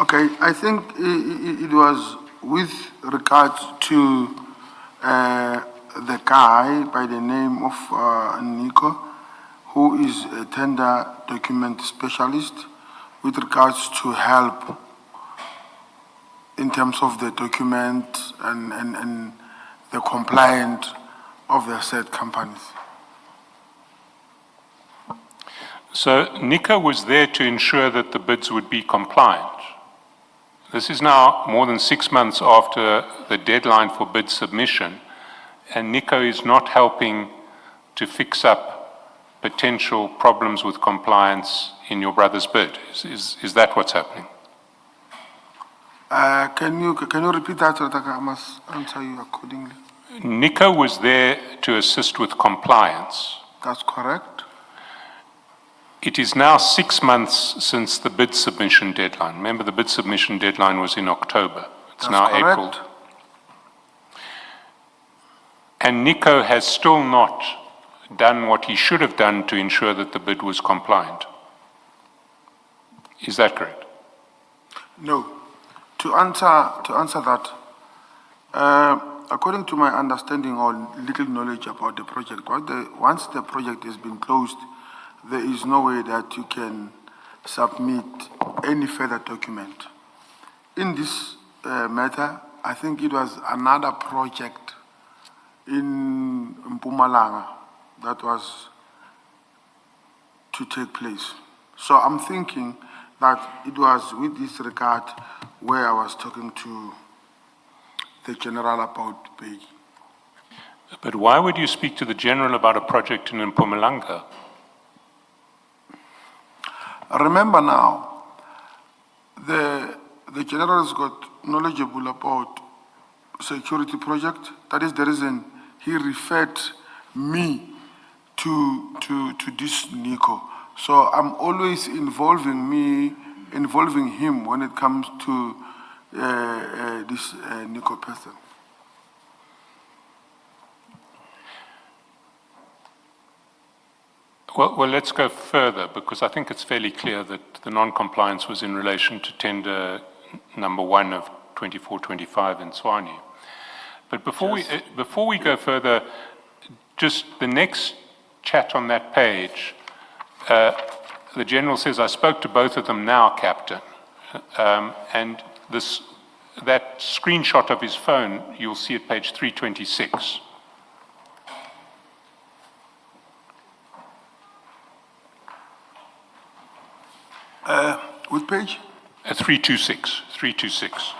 Okay, I think it was with regards to the guy by the name of Nico, who is a tender document specialist, with regards to help in terms of the document and the compliance of the said companies. So Nico was there to ensure that the bids would be compliant. This is now more than 6 months after the deadline for bid submission, and Nico is not helping to fix up potential problems with compliance in your brother's bid. Is that what's happening? Can you repeat that, so that I must answer you accordingly? Nico was there to assist with compliance. That's correct. It is now 6 months since the bid submission deadline. Remember, the bid submission deadline was in October. It's That's now correct. April. And Nico has still not done what he should have done to ensure that the bid was compliant. Is that correct? No. To answer that, according to my understanding or little knowledge about the project, once the project has been closed, there is no way that you can submit any further document. In this matter, I think it was another project in Mpumalanga that was to take place. So I'm thinking that it was with this regard where I was talking to the general about pay. But why would you speak to the general about a project in Mpumalanga? Remember now, the general has got knowledgeable about security project. That is the reason he referred me to this Nico. So I'm always involving him when it comes to this Nico person. Well, let's go further, because I think it's fairly clear that the non-compliance was in relation to tender number 1 of 24-25 in Tshwane. But before we go further, just the next chat on that page, the general says, "I spoke to both of them now, Captain." And that screenshot of his phone, you'll see at page 326. What page? 326. 326.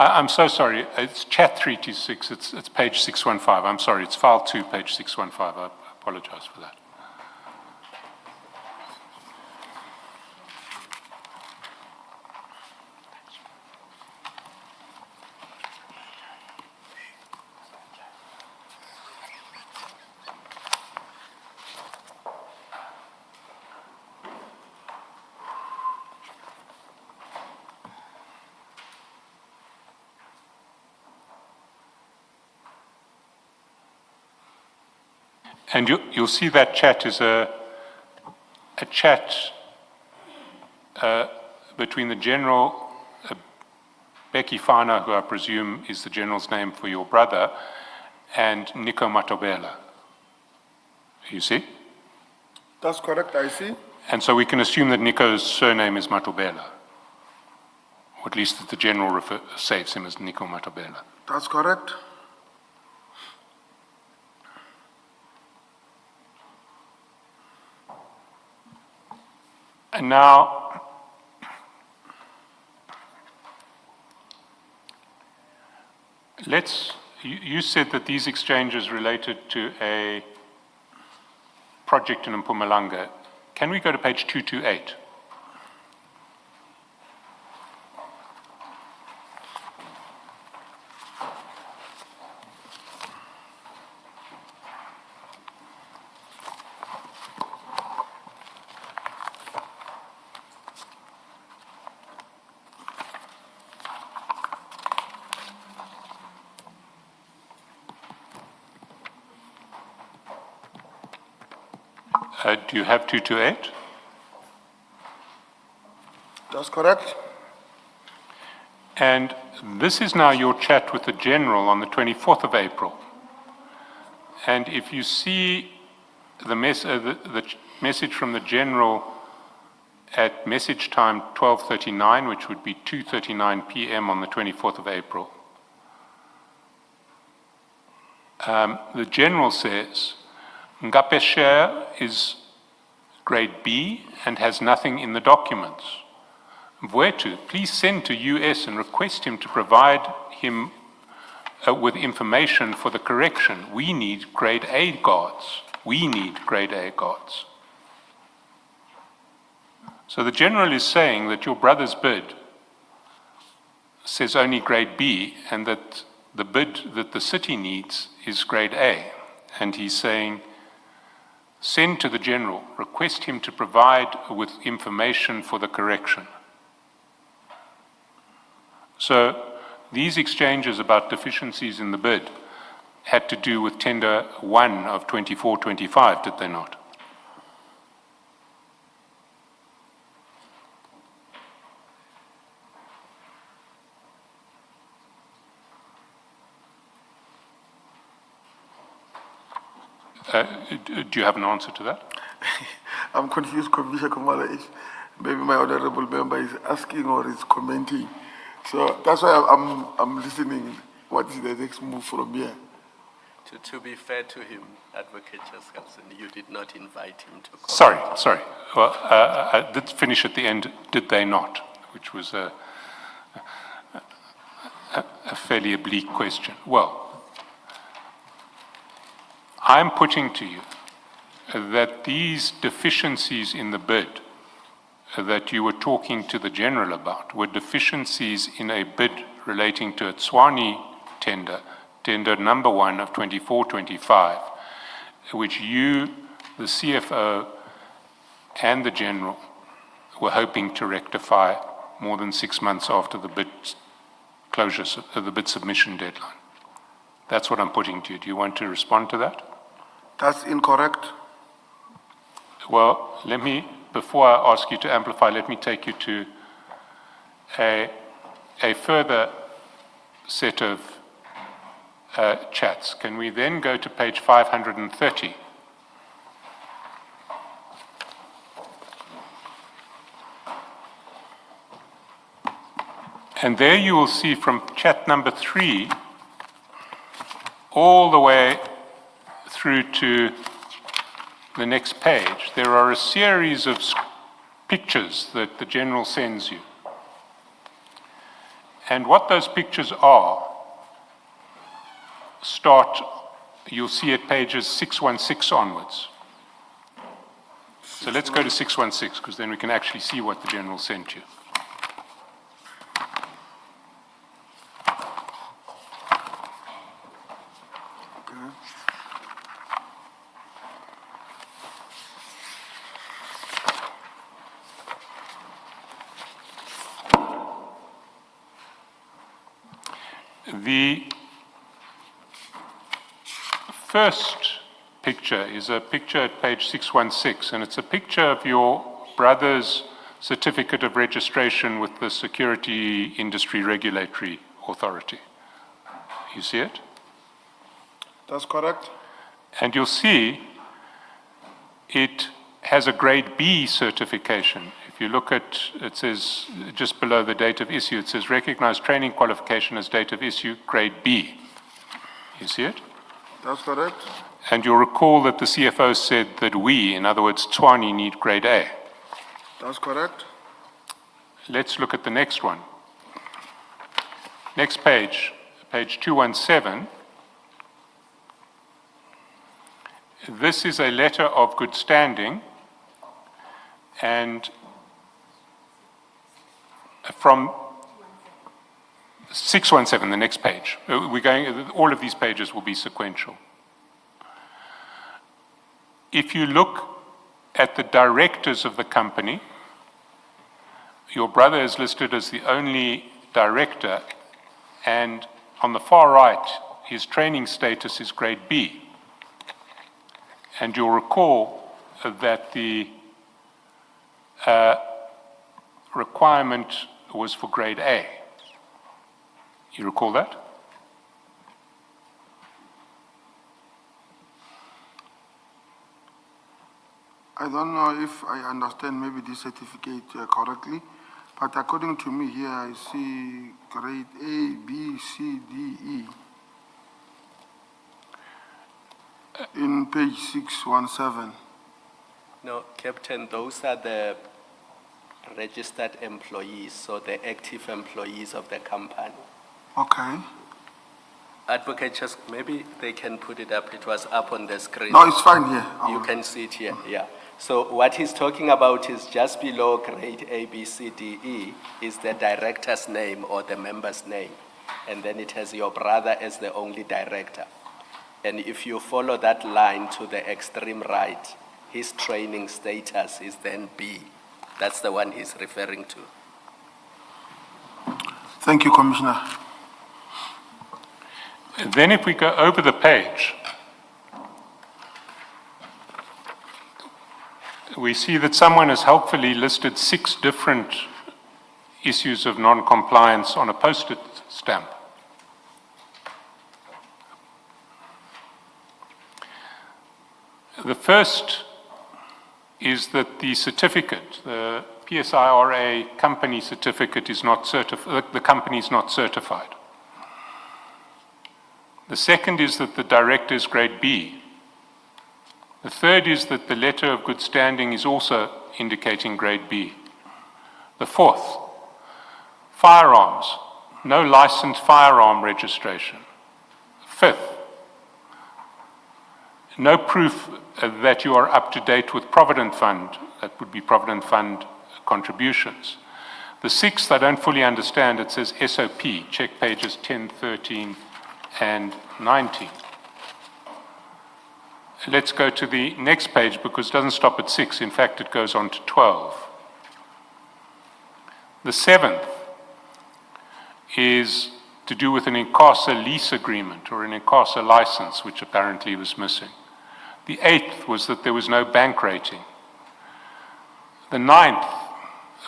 I'm so sorry, it's chat 326, it's page 615. I'm sorry, it's file 2, page 615. I apologize for that. And you'll see that chat is a chat between the general, Becky Fana, who I presume is the general's name for your brother, and Nico Matobela. You see? That's correct, I see. And so we can assume that Nico's surname is Matobela, or at least that the general saves him as Nico Matobela. That's correct. And now, you said that these exchanges related to a project in Mpumalanga. Can we go to page 228? Do you have 228? That's correct. And this is now your chat with the General on the 24th of April. And if you see the message from the General at message time 12:39, which would be 2:39 p.m. on the 24th of April, the General says, Ngapesher is grade B and has nothing in the documents. Mvuetu, please send to US and request him to provide him with information for the correction. We need grade A guards. We need grade A guards. So the General is saying that your brother's bid says only grade B and that the bid that the city needs is grade A. And he's saying, send to the General, request him to provide with information for the correction. So these exchanges about deficiencies in the bid had to do with tender 1 of 24-25, did they not? Do you have an answer to that? I'm confused, Commissioner Kumala, if maybe my honorable member is asking or is commenting. So that's why I'm listening. What is the next move from here? To be fair to him, Advocate Chaskalson, you did not invite him to come. Sorry. Well, I did finish at the end, did they not? Which was a fairly oblique question. Well, I'm putting to you that these deficiencies in the bid that you were talking to the General about were deficiencies in a bid relating to a Tshwane tender number 1 of 24-25, which you, the CFO, and the General were hoping to rectify more than 6 months after the bid closure, the bid submission deadline. That's what I'm putting to you. Do you want to respond to that? That's incorrect. Well, before I ask you to amplify, let me take you to a further set of chats. Can we then go to page 530? And there you will see from chat number 3 all the way through to the next page, there are a series of pictures that the General sends you. And what those pictures are, you'll see at pages 616 onwards. So let's go to 616, because then we can actually see what the General sent you. The first picture is a picture at page 616, and it's a picture of your brother's certificate of registration with the Security Industry Regulatory Authority. You see it? That's correct. And you'll see it has a grade B certification. If you look at, it says just below the date of issue, it says recognized training qualification as date of issue, grade B. You see it? That's correct. And you'll recall that the CFO said that we, in other words, Tshwane, need grade A. That's correct. Let's look at the next one. Next page, page 217. This is a letter of good standing, and from 617, the next page. All of these pages will be sequential. If you look at the directors of the company, your brother is listed as the only director, and on the far right, his training status is grade B. And you'll recall that the requirement was for grade A. You recall that? I don't know if I understand maybe this certificate correctly, but according to me here, I see grade A, B, C, D, E. In page 617. No, Captain, those are the registered employees, so the active employees of the company. Okay. Advocate, just maybe they can put it up. It was up on the screen. No, it's fine here. You can see it here, yeah. So what he's talking about is just below grade A, B, C, D, E is the director's name or the member's name. And then it has your brother as the only director. And if you follow that line to the extreme right, his training status is then B. That's the one he's referring to. Thank you, Commissioner. And then if we go over the page, we see that someone has helpfully listed 6 different issues of non-compliance on a post-it stamp. The first is that the certificate, the PSIRA company certificate is not certified, the company is not certified. The second is that the director is grade B. The third is that the letter of good standing is also indicating grade B. The fourth, firearms, no licensed firearm registration. Fifth, no proof that you are up to date with Provident Fund, that would be Provident Fund contributions. The sixth, I don't fully understand, it says SOP, check pages 10, 13, and 19. Let's go to the next page because it doesn't stop at 6, in fact it goes on to 12. The seventh is to do with an INCASA lease agreement or an INCASA license, which apparently was missing. The eighth was that there was no bank rating. The ninth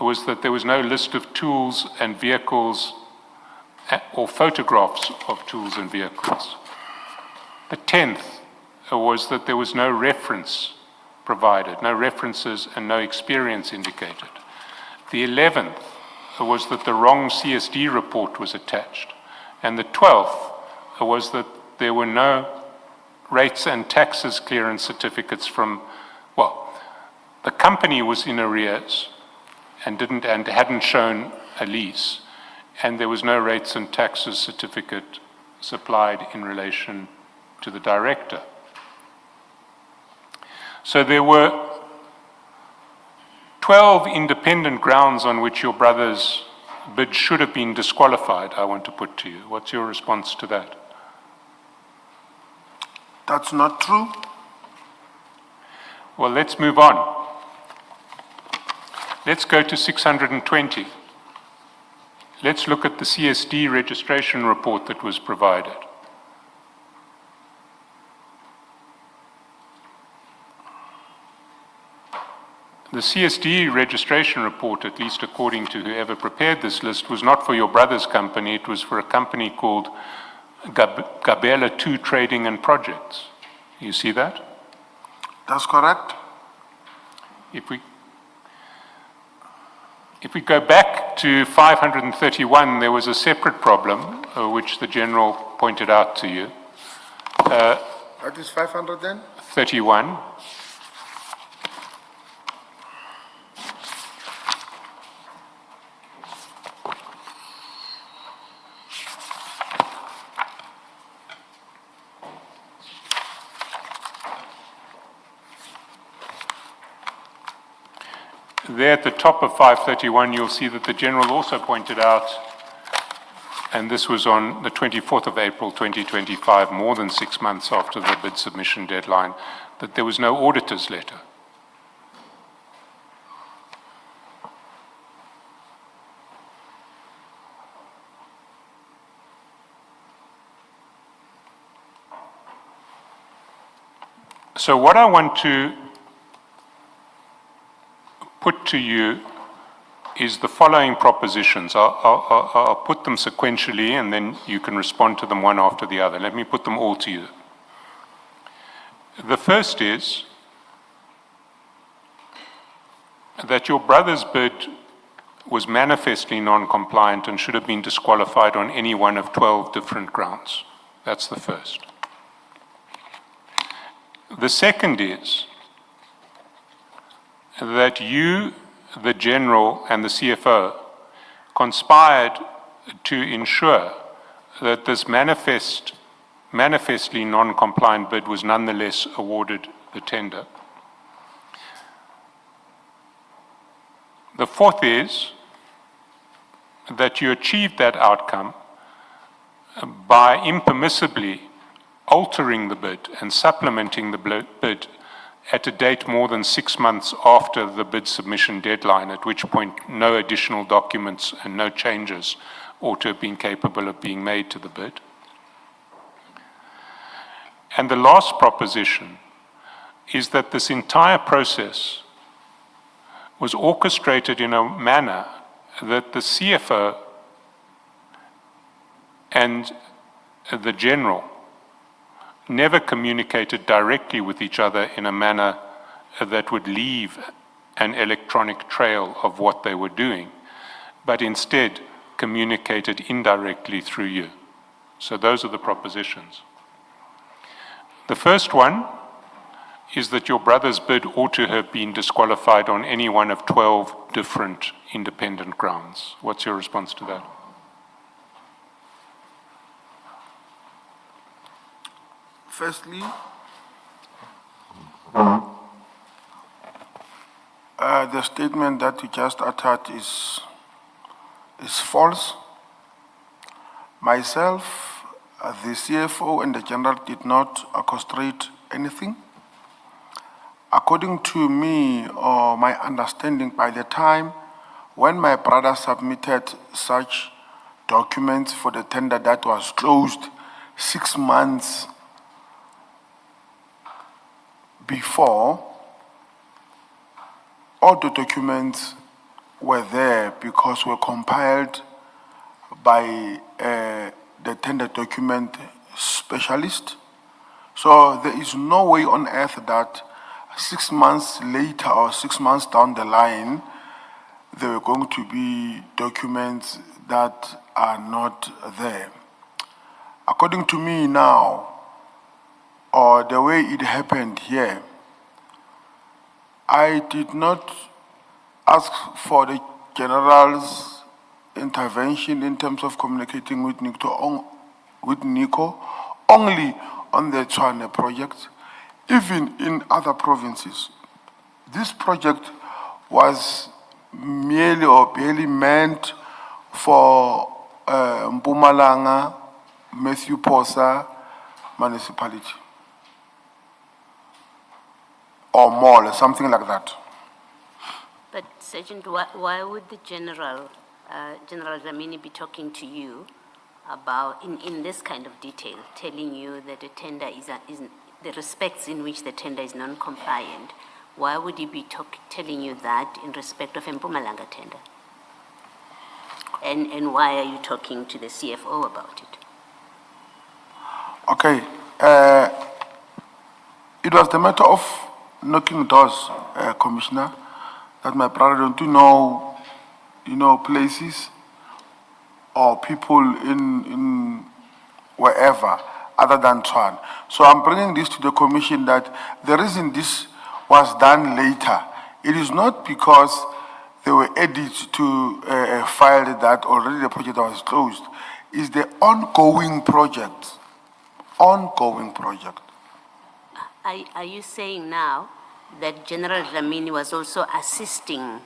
was that there was no list of tools and vehicles or photographs of tools and vehicles. The 10th was that there was no reference provided, no references and no experience indicated. The 11th was that the wrong CSD report was attached. And the 12th was that there were no rates and taxes clearance certificates from, well, the company was in arrears and hadn't shown a lease, and there was no rates and taxes certificate supplied in relation to the director. So there were 12 independent grounds on which your brother's bid should have been disqualified, I want to put to you. What's your response to that? That's not true. Well, let's move on. Let's go to 620. Let's look at the CSD registration report that was provided. The CSD registration report, at least according to whoever prepared this list, was not for your brother's company, it was for a company called Gabela 2 Trading and Projects. You see that? That's correct. If we go back to 531, there was a separate problem, which the General pointed out to you. What is 500 then? 31. There at the top of 531, you'll see that the General also pointed out, and this was on the 24th of April 2025, more than 6 months after the bid submission deadline, that there was no auditor's letter. So what I want to put to you is the following propositions. I'll put them sequentially and then you can respond to them one after the other. Let me put them all to you. The first is that your brother's bid was manifestly non-compliant and should have been disqualified on any one of 12 different grounds. That's the first. The second is that you, the General, and the CFO conspired to ensure that this manifestly non-compliant bid was nonetheless awarded the tender. The fourth is that you achieved that outcome by impermissibly altering the bid and supplementing the bid at a date more than 6 months after the bid submission deadline, at which point no additional documents and no changes ought to have been capable of being made to the bid. And the last proposition is that this entire process was orchestrated in a manner that the CFO and the General never communicated directly with each other in a manner that would leave an electronic trail of what they were doing, but instead communicated indirectly through you. So those are the propositions. The first one is that your brother's bid ought to have been disqualified on any one of 12 different independent grounds. What's your response to that? Firstly, the statement that you just uttered is false. Myself, the CFO and the General did not orchestrate anything. According to me, or my understanding, by the time when my brother submitted such documents for the tender that was closed 6 months before, all the documents were there because were compiled by the tender document specialist. So there is no way on earth that 6 months later or 6 months down the line, there were going to be documents that are not there. According to me now, or the way it happened here, I did not ask for the General's intervention in terms of communicating with Nico only on the Tshwane project. Even in other provinces, this project was merely or barely meant for Mpumalanga, Matthew Posa municipality, or more, something like that. But Sergeant, why would the General Dlamini be talking to you about, in this kind of detail, telling you that the tender is the respects in which the tender is non-compliant? Why would he be telling you that in respect of Mpumalanga tender? And why are you talking to the CFO about it? Okay, it was the matter of knocking doors, Commissioner, that my brother don't know, places or people in wherever other than Tshwane. So I'm bringing this to the Commission that the reason this was done later, it is not because they were added to a file that already the project was closed. It's the ongoing project. Ongoing project. Are you saying now that General Dlamini was also assisting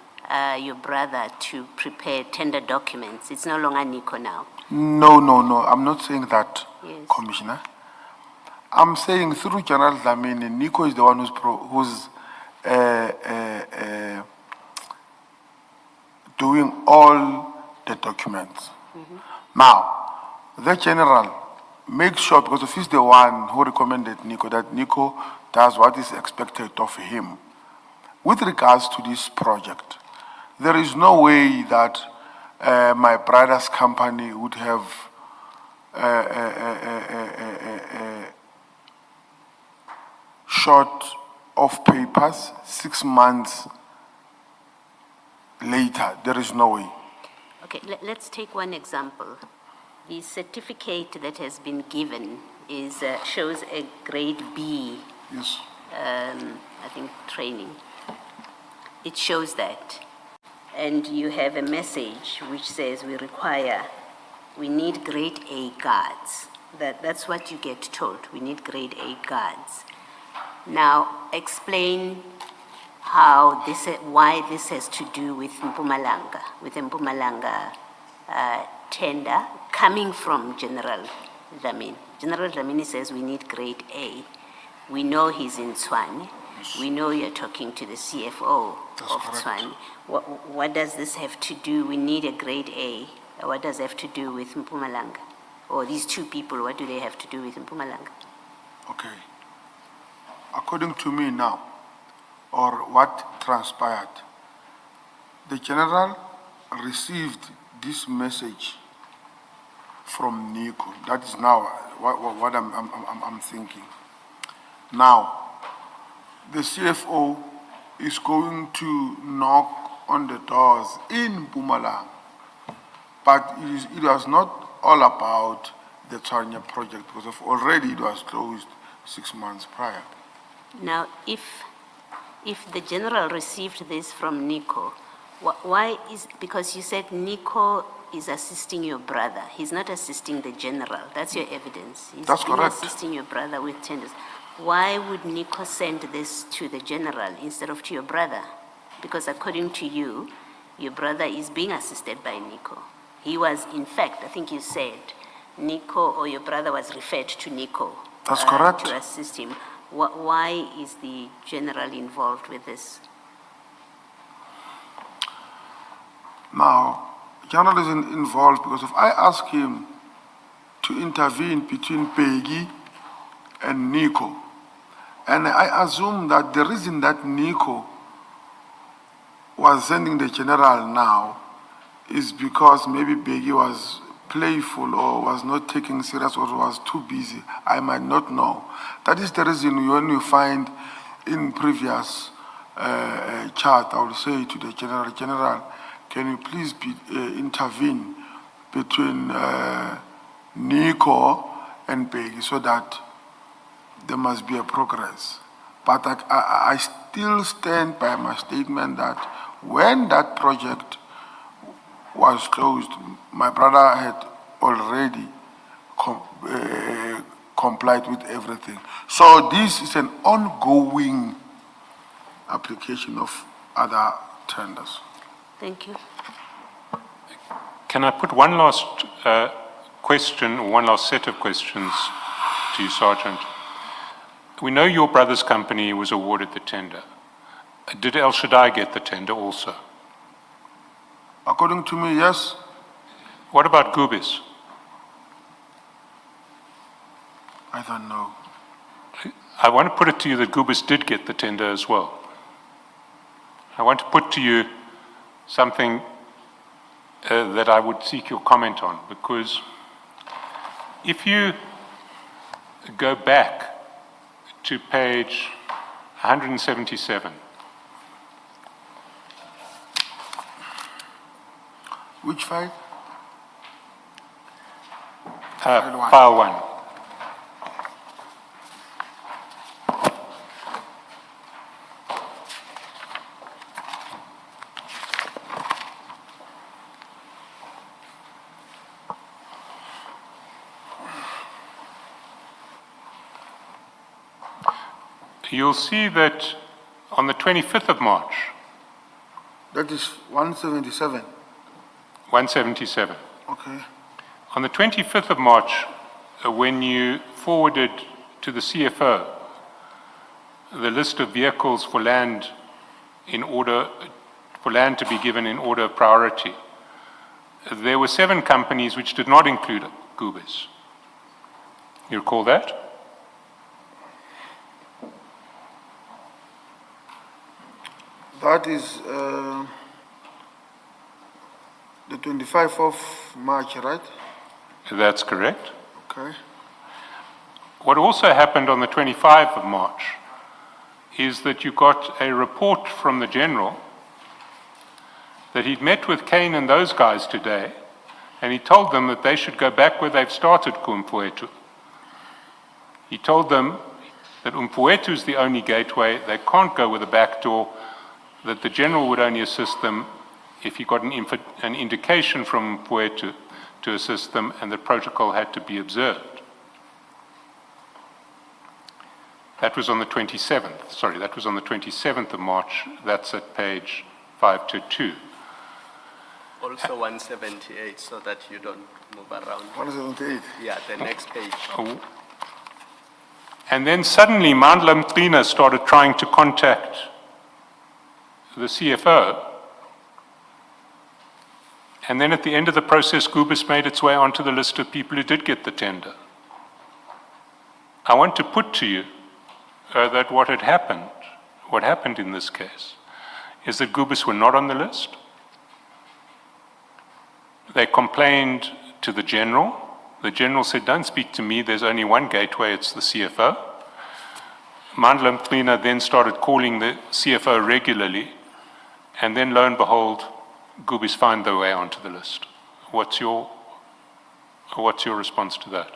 your brother to prepare tender documents? It's no longer Nico now. No. I'm not saying that, Yes. Commissioner. I'm saying through General Dlamini, Nico is the one who's doing all the documents. Mm-hmm. Now, the General makes sure, because if he's the one who recommended Nico, that Nico does what is expected of him. with regards to this project, there is no way that my brother's company would have short of papers 6 months later. There is no way. Okay, let's take one example. The certificate that has been given is, shows a grade B, Yes. I think, training. It shows that. And you have a message which says we need grade A guards. That's what you get told. We need grade A guards. Now, explain why this has to do with Mpumalanga, with the Mpumalanga tender coming from General Dlamini. General Dlamini says we need grade A. We know he's in Tshwane. We know you're talking to the CFO of Tshwane. What does this have to do? We need a grade A. What does it have to do with Mpumalanga? Or these two people, what do they have to do with Mpumalanga? Okay. According to me now, or what transpired, the general received this message from Nico. That is now what I'm thinking. Now, the CFO is going to knock on the doors in Mpumalanga, but it was not all about the Tshwane project because already it was closed 6 months prior. Now, if the general received this from Nico, why is, because you said Nico is assisting your brother. He's not assisting the general. That's your evidence. That's correct. He's assisting your brother with tenders. Why would Nico send this to the general instead of to your brother? Because according to you, your brother is being assisted by Nico. He was, in fact, I think you said, Nico or your brother was referred to Nico. That's correct. To assist him. Why is the general involved with this? Now, general is involved because if I ask him to intervene between Peggy and Nico, and I assume that the reason that Nico was sending the general now is because maybe Peggy was playful or was not taking serious or was too busy. I might not know. That is the reason when you find in previous chart, I will say to the general, can you please intervene between Nico and Peggy so that there must be a progress. But I still stand by my statement that when that project was closed, my brother had already complied with everything. So this is an ongoing application of other tenders. Thank you. Can I put one last question, or one last set of questions to you, Sergeant? We know your brother's company was awarded the tender. Did El Shaddai get the tender also? According to me, yes. What about Gubis? I don't know. I want to put it to you that Gubis did get the tender as well. I want to put to you something that I would seek your comment on, because if you go back to page 177. Which file? File 1. You'll see that on the 25th of March. That is 177. 177. Okay. On the 25th of March, when you forwarded to the CFO the list of vehicles for land to be given in order of priority, there were 7 companies which did not include Gubis. You recall that? That is the 25th of March, right? That's correct. Okay. What also happened on the 25th of March is that you got a report from the General that he'd met with Kane and those guys today, and he told them that they should go back where they've started, Mpumalanga. He told them that Mpumalanga is the only gateway, they can't go with a back door, that the General would only assist them if he got an indication from Mpumalanga to assist them, and the protocol had to be observed. That was on the 27th, sorry, that was on the 27th of March, that's at page 522. Also 178, so that you don't move around. 178. Yeah, the next page. And then suddenly Madlangacommission started trying to contact the CFO. And then at the end of the process, Gubis made its way onto the list of people who did get the tender. I want to put to you that what happened in this case, is that Gubis were not on the list. They complained to the General. The General said, don't speak to me, there's only one gateway, it's the CFO. Madlangacommission then started calling the CFO regularly, and then lo and behold, Gubis find their way onto the list. What's your response to that?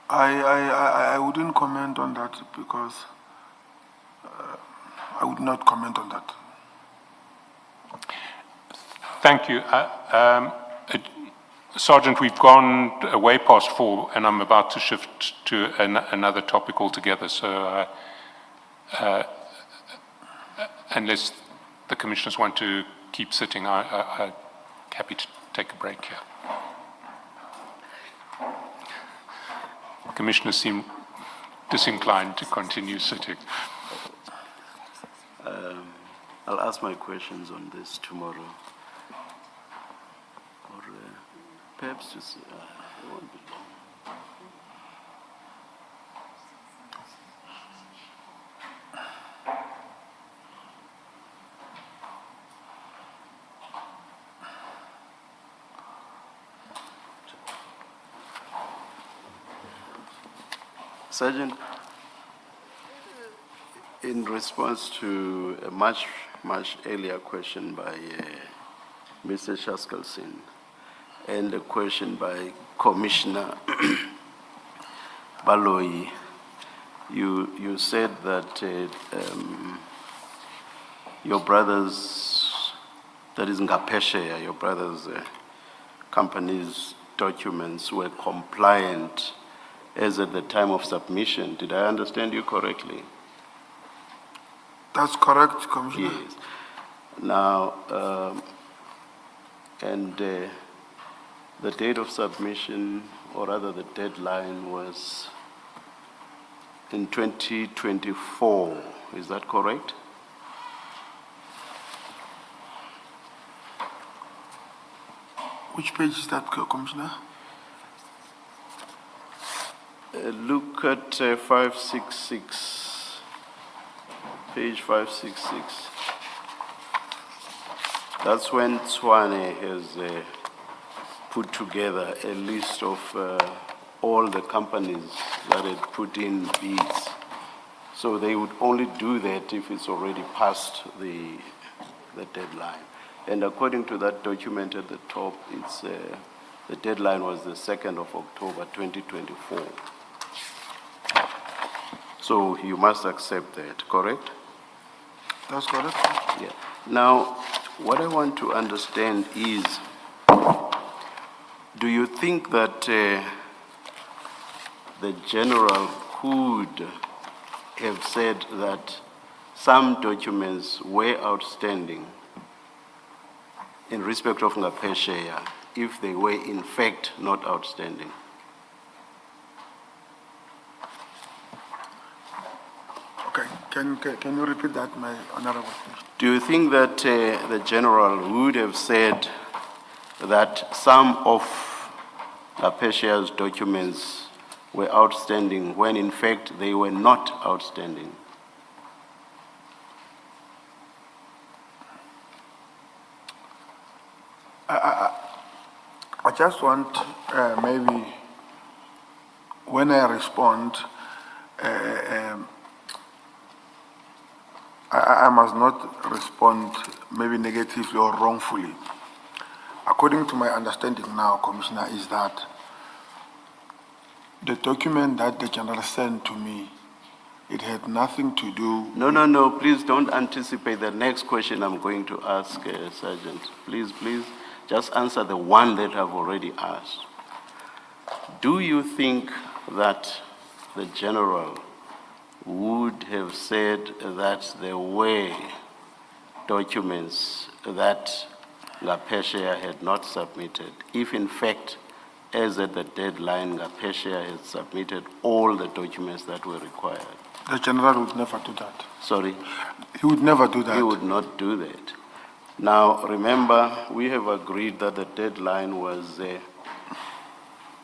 I wouldn't comment on that because I would not comment on that. Thank you. Sergeant, we've gone way past 4, and I'm about to shift to another topic altogether. So unless the commissioners want to keep sitting, I'm happy to take a break here. Commissioners seem disinclined to continue sitting. I'll ask my questions on this tomorrow. Or perhaps just, it won't be long. Sergeant, in response to a much earlier question by Mr. Chaskalson and a question by Commissioner Baloyi, you said that your brothers, that is Ngapesheya, your brothers' company's documents were compliant as at the time of submission. Did I understand you correctly? That's correct, Commissioner. Yes. Now, and the date of submission, or rather the deadline, was in 2024. Is that correct? Which page is that, Commissioner? Look at 566, page 566. That's when Tshwane has put together a list of all the companies that had put in bids. So they would only do that if it's already past the deadline. And according to that document at the top, it's the deadline was the 2nd of October, 2024. So you must accept that, correct? That's correct. Yeah. Now, what I want to understand is, do you think that the General could have said that some documents were outstanding in respect of Ngapesheya if they were in fact not outstanding? Okay, can you repeat that, my honorable? Do you think that the General would have said that some of Ngapesheya's documents were outstanding when in fact they were not outstanding? I just want, maybe, when I respond, I must not respond maybe negatively or wrongfully. According to my understanding now, Commissioner, is that the document that the general sent to me, it had nothing to do. No, please don't anticipate the next question I'm going to ask, Sergeant. Please, just answer the one that I've already asked. Do you think that the general would have said that there were documents that Ngapesheya had not submitted, if in fact, as at the deadline, Ngapesheya had submitted all the documents that were required? The general would never do that. Sorry? He would never do that. He would not do that. Now, remember, we have agreed that the deadline was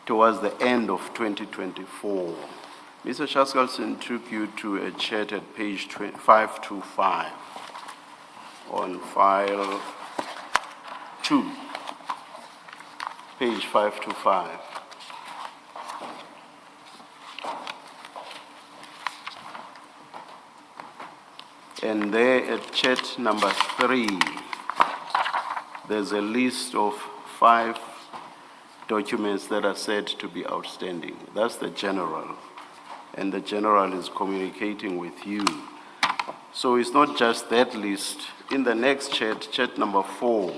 towards the end of 2024. Mr. Chaskalson took you to a chat at page 525 on file 2, page 525. And there at chat number 3, there's a list of 5 documents that are said to be outstanding. That's the general. And the general is communicating with you. So it's not just that list. In the next chat number 4,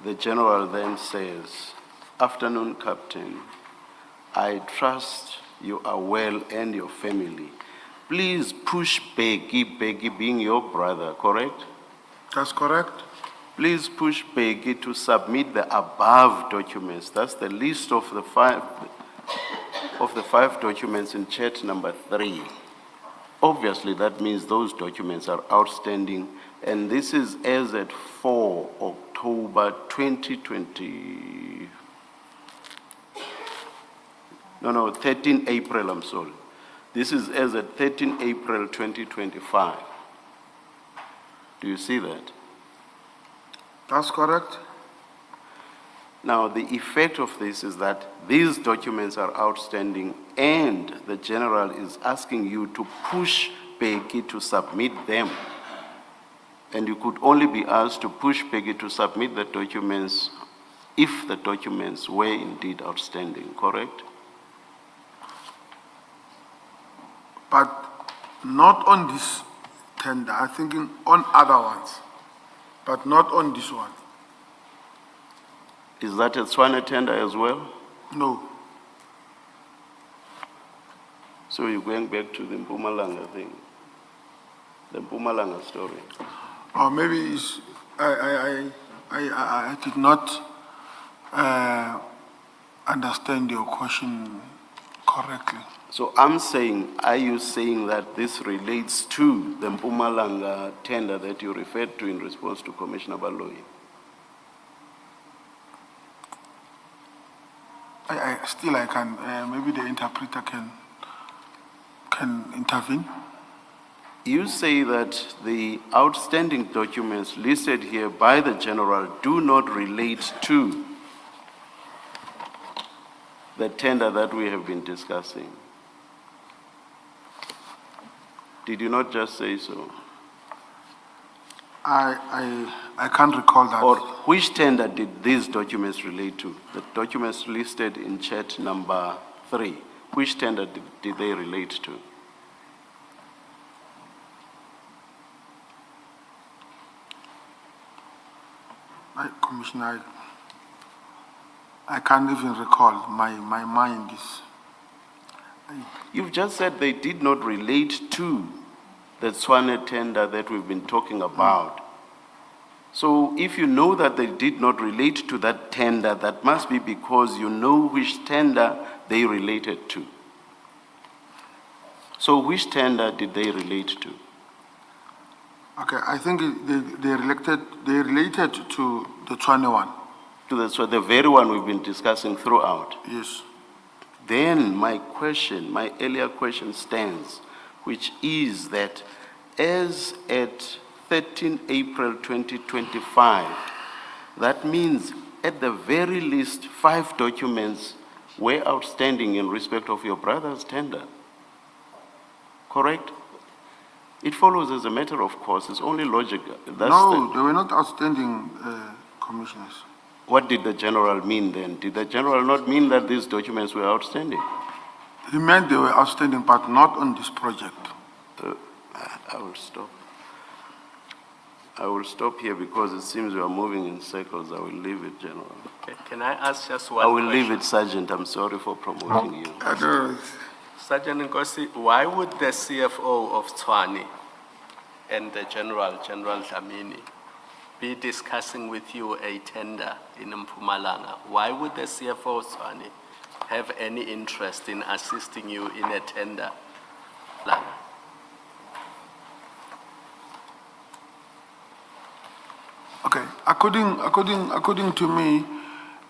the general then says, "Afternoon, Captain. I trust you are well and your family. Please push Peggy being your brother, correct? That's correct. Please push Peggy to submit the above documents." That's the list of the 5 documents in chat number 3. Obviously, that means those documents are outstanding, and this is as at 4 October 2020. 13 April, I'm sorry. This is as at 13 April 2025. Do you see that? That's correct. Now, the effect of this is that these documents are outstanding and the general is asking you to push Peggy to submit them. And you could only be asked to push Peggy to submit the documents if the documents were indeed outstanding, correct? But not on this tender. I'm thinking on other ones, but not on this one. Is that a Tshwane tender as well? No. So you're going back to the Mpumalanga thing, the Mpumalanga story. Or maybe it's, I did not understand your question correctly. So I'm saying, are you saying that this relates to the Mpumalanga tender that you referred to in response to Commissioner Baloyi? I can, maybe the interpreter can intervene. You say that the outstanding documents listed here by the general do not relate to the tender that we have been discussing. Did you not just say so? I can't recall that. Or which tender did these documents relate to? The documents listed in chat number 3, which tender did they relate to? Commissioner, I can't even recall. My mind is... You've just said they did not relate to the Tshwane tender that we've been talking about. So if you know that they did not relate to that tender, that must be because you know which tender they related to. So which tender did they relate to? Okay, I think they related to the Tshwane one. To the very one we've been discussing throughout. Yes. Then my earlier question stands, which is that as at 13 April 2025, That means, at the very least, 5 documents were outstanding in respect of your brother's tender. Correct? It follows as a matter of course, it's only logic. No, they were not outstanding, commissioners. What did the general mean then? Did the general not mean that these documents were outstanding? He meant they were outstanding, but not on this project. I will stop. I will stop here because it seems we are moving in circles. I will leave it, General. Can I ask just one I will question? leave it, Sergeant. I'm sorry for promoting you. Sergeant Nkosi, why would the CFO of Tshwane and the General Dlamini, be discussing with you a tender in Mpumalanga? Why would the CFO of Tshwane have any interest in assisting you in a tender? Okay, according to me,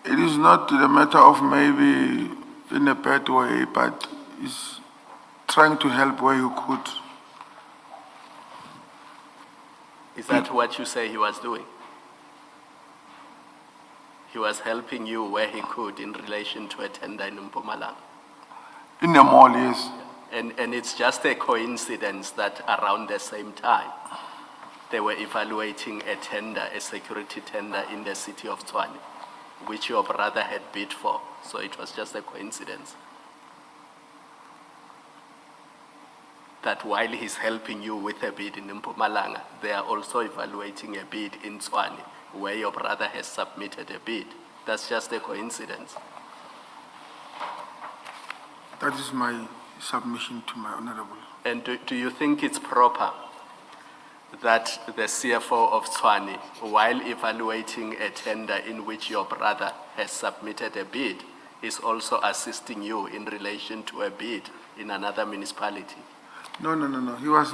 it is not the matter of maybe in a bad way, but is trying to help where you could. Is that what you say he was doing? He was helping you where he could in relation to a tender in Mpumalanga. In the mall, yes. And it's just a coincidence that around the same time, they were evaluating a tender, a security tender in the city of Tshwane, which your brother had bid for. So it was just a coincidence that while he's helping you with a bid in Mpumalanga, they are also evaluating a bid in Tshwane, where your brother has submitted a bid. That's just a coincidence. That is my submission to my honorable. And do you think it's proper that the CFO of Tshwane, while evaluating a tender in which your brother has submitted a bid, is also assisting you in relation to a bid in another municipality? No. He was,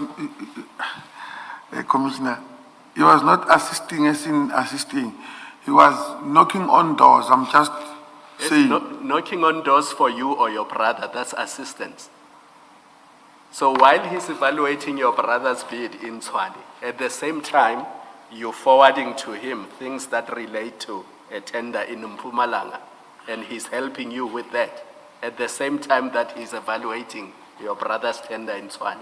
Commissioner, he was not assisting as in assisting. He was knocking on doors. I'm just saying. Knocking on doors for you or your brother, that's assistance. So while he's evaluating your brother's bid in Tshwane, at the same time, you're forwarding to him things that relate to a tender in Mpumalanga, and he's helping you with that, at the same time that he's evaluating your brother's tender in Tshwane.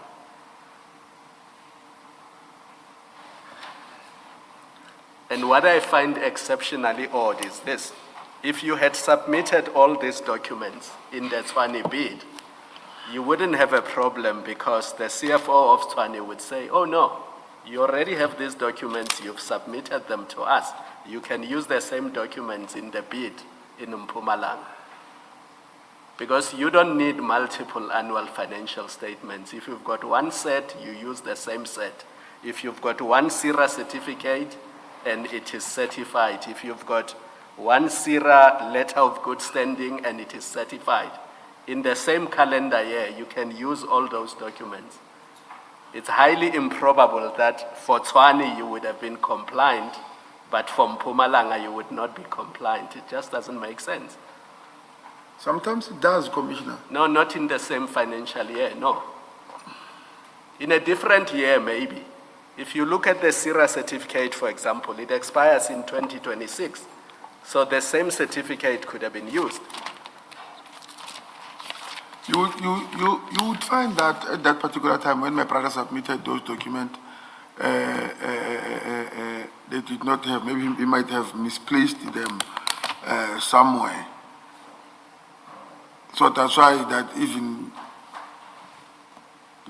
And what I find exceptionally odd is this. If you had submitted all these documents in the Tshwane bid, you wouldn't have a problem because the CFO of Tshwane would say, oh no, you already have these documents, you've submitted them to us. You can use the same documents in the bid in Mpumalanga. Because you don't need multiple annual financial statements. If you've got one set, you use the same set. If you've got one SIRA certificate and it is certified, if you've got one SIRA letter of good standing and it is certified, in the same calendar year, you can use all those documents. It's highly improbable that for Tshwane you would have been compliant, but for Mpumalanga you would not be compliant. It just doesn't make sense. Sometimes it does, Commissioner. No, not in the same financial year, no. In a different year, maybe. If you look at the SIRA certificate, for example, it expires in 2026. So the same certificate could have been used. You would find that at that particular time when my brother submitted those documents, they did not have, maybe he might have misplaced them somewhere. So that's why that even,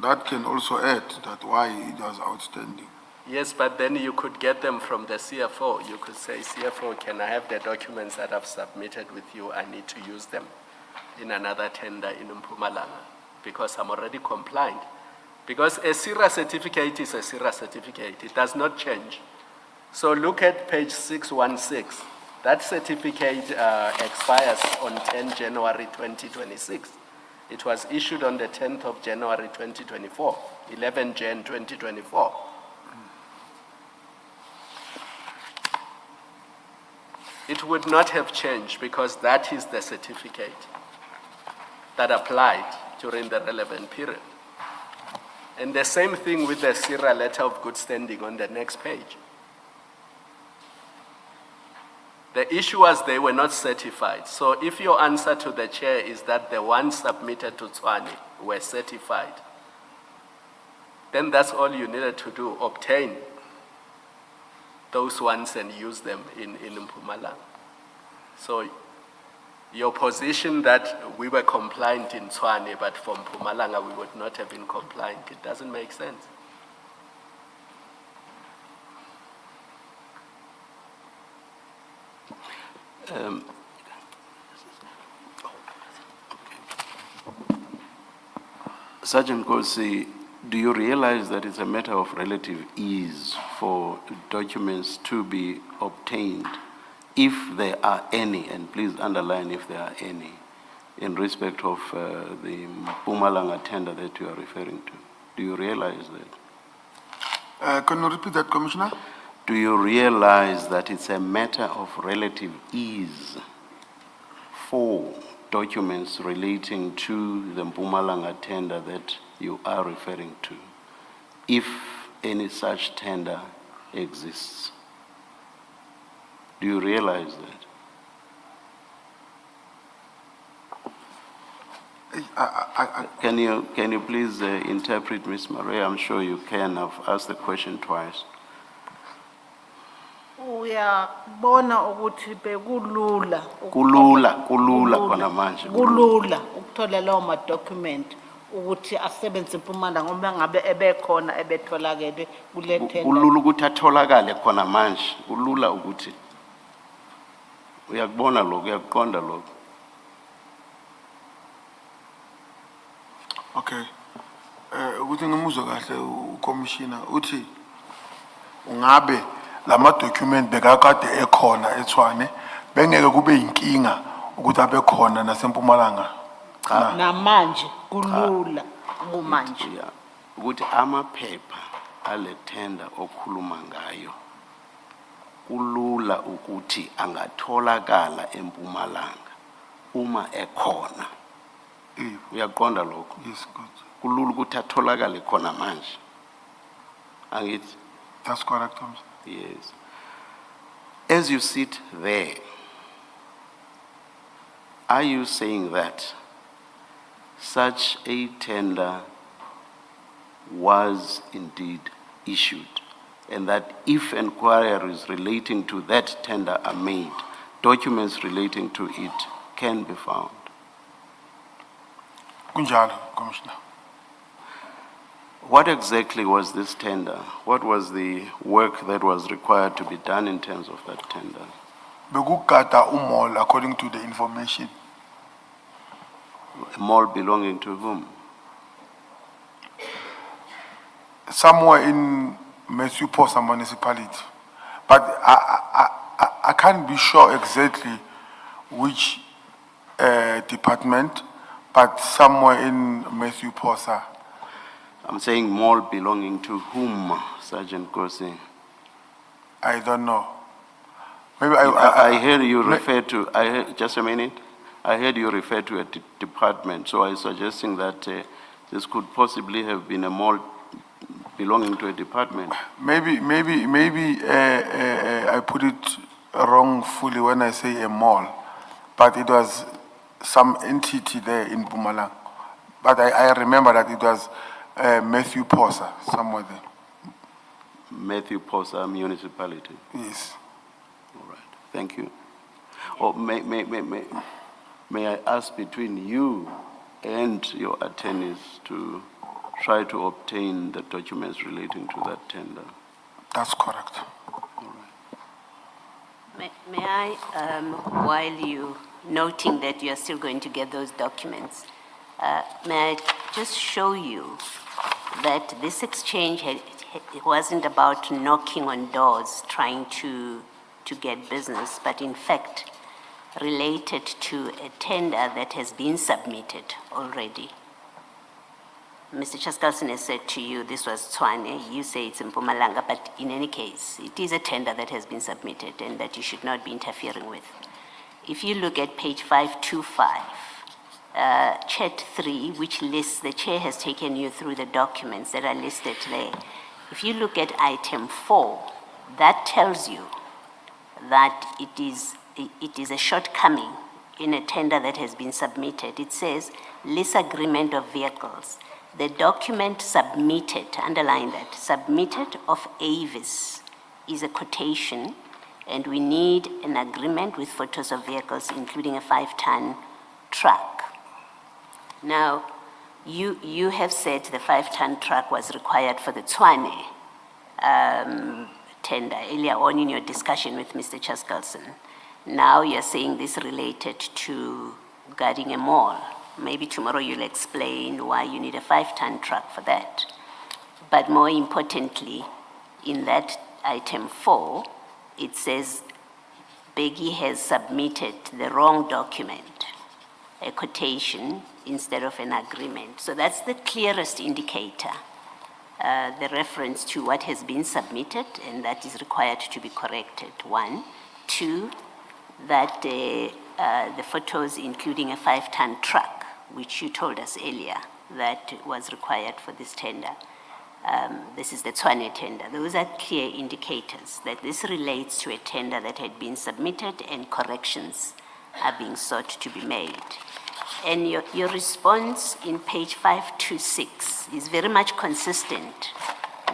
that can also add that why it was outstanding. Yes, but then you could get them from the CFO. You could say, CFO, can I have the documents that I've submitted with you? I need to use them in another tender in Mpumalanga because I'm already compliant. Because a SIRA certificate is a SIRA certificate. It does not change. So look at page 616. That certificate expires on 10 January 2026. It was issued on the 10th of January 2024, 11 Jan 2024. It would not have changed because that is the certificate that applied during the relevant period. And the same thing with the SIRA letter of good standing on the next page. The issue was they were not certified. So if your answer to the chair is that the ones submitted to Tshwane were certified, then that's all you needed to do, obtain those ones and use them in Mpumalanga. So your position that we were compliant in Tshwane, but for Mpumalanga we would not have been compliant, it doesn't make sense. Sergeant Nkosi, do you realize that it's a matter of relative ease for documents to be obtained, if there are any, and please underline if there are any, in respect of the Mpumalanga tender that you are referring to? Do you realize that? Can you repeat that, Commissioner? Do you realize that it's a matter of relative ease for documents relating to the Mpumalanga tender that you are referring to, if any such tender exists? Do you realize that? Can you please interpret, Ms. Maria? I'm sure you can. I've asked the question twice. Uyabona ukuthi bekulula Kulula khona manje. kulula ukuthola lawo ma document ukuthi asebenze eMpumalanga ngoba ngabe ebekhona ebetholakele kule tender. Kulula ukuthi atholakale khona manje. Kulula ukuthi. Uyakubona lokho, uyakuqonda lokho. Okay. Ukuthi ngimuzwe kahle uCommissioner uthi ungabe lama document bekakade ekhona eTshwane bengeke kube inkinga ukuthi abe khona naseMpumalanga. Cha. Namanje kulula kumanje. Yeah. Ukuthi amaphepha ale tender okhuluma ngayo kulula ukuthi angatholakala eMpumalanga uma ekhona. Uyaqonda lokho? Yes, good. Kulula ukuthi atholakale khona manje. Angithi? That's correct, Thomas. Yes. As you sit there, are you saying that such a tender was indeed issued, and that if inquiries relating to that tender are made, documents relating to it can be found? Kunjalo, Commissioner. What exactly was this tender? What was the work that was required to be done in terms of that tender? Bekugada umall according to the information. A mall belonging to whom? Somewhere in Matthew Posa municipality. But I can't be sure exactly which department, but somewhere in Matthew Posa. I'm saying mall belonging to whom, Sergeant Nkosi? I don't know. Maybe I heard you refer to, just a minute. I heard you refer to a department, so I'm suggesting that this could possibly have been a mall belonging to a department. Maybe I put it wrongfully when I say a mall, but it was some entity there in Mpumalanga. But I remember that it was Matthew Posa, somewhere there. Matthew Posa municipality. Yes. All right, thank you. Or may I ask between you and your attorneys to try to obtain the documents relating to that tender? That's correct. May I, while you noting that you are still going to get those documents, may I just show you that this exchange it wasn't about knocking on doors trying to get business, but in fact related to a tender that has been submitted already. Mr. Chaskalson has said to you this was Tshwane, you say it's in Mpumalanga, but in any case, it is a tender that has been submitted and that you should not be interfering with. If you look at page 525, chat 3, which lists, the chair has taken you through the documents that are listed there. If you look at item 4, that tells you that it is a shortcoming in a tender that has been submitted. It says lease agreement of vehicles. The document submitted, underline that, submitted of Avis is a quotation, and we need an agreement with photos of vehicles, including a 5-ton truck. Now, you have said the 5-ton truck was required for the Tshwane tender earlier on in your discussion with Mr. Chaskalson. Now you're saying this related to guarding a mall. Maybe tomorrow you'll explain why you need a 5-ton truck for that. But more importantly, in that item 4, it says Peggy has submitted the wrong document, a quotation instead of an agreement. So that's the clearest indicator, the reference to what has been submitted and that is required to be corrected, 1. 2, that the photos including a 5-ton truck, which you told us earlier, that was required for this tender. This is the Tshwane tender. Those are clear indicators that this relates to a tender that had been submitted and corrections are being sought to be made. And your response in page 526 is very much consistent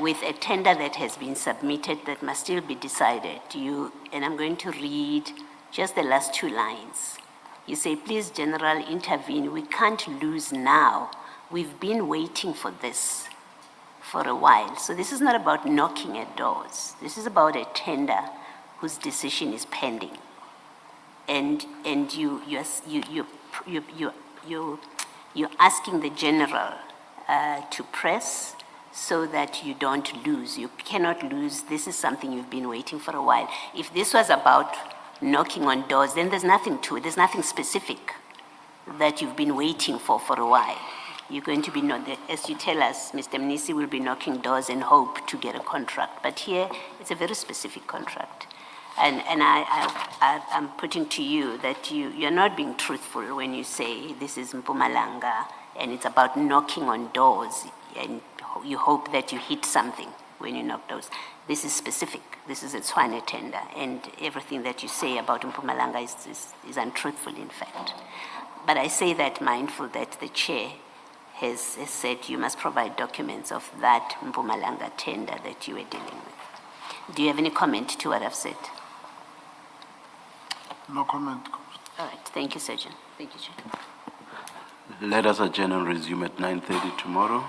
with a tender that has been submitted that must still be decided. And I'm going to read just the last 2 lines. You say, please, General, intervene. We can't lose now. We've been waiting for this for a while. So this is not about knocking at doors. This is about a tender whose decision is pending. And you're asking the general to press so that you don't lose. You cannot lose. This is something you've been waiting for a while. If this was about knocking on doors, then there's nothing to it. There's nothing specific that you've been waiting for a while. You're going to be, as you tell us, Mr. Mnisi will be knocking doors and hope to get a contract. But here, it's a very specific contract. And I'm putting to you that you're not being truthful when you say this is Mpumalanga and it's about knocking on doors and you hope that you hit something when you knock doors. This is specific. This is a Tshwane tender, and everything that you say about Mpumalanga is untruthful, in fact. But I say that mindful that the chair has said you must provide documents of that Mpumalanga tender that you were dealing with. Do you have any comment to what I've said? No comment. All right. Thank you, Sergeant. Thank you, Chair. Let us adjourn and resume at 9:30 tomorrow.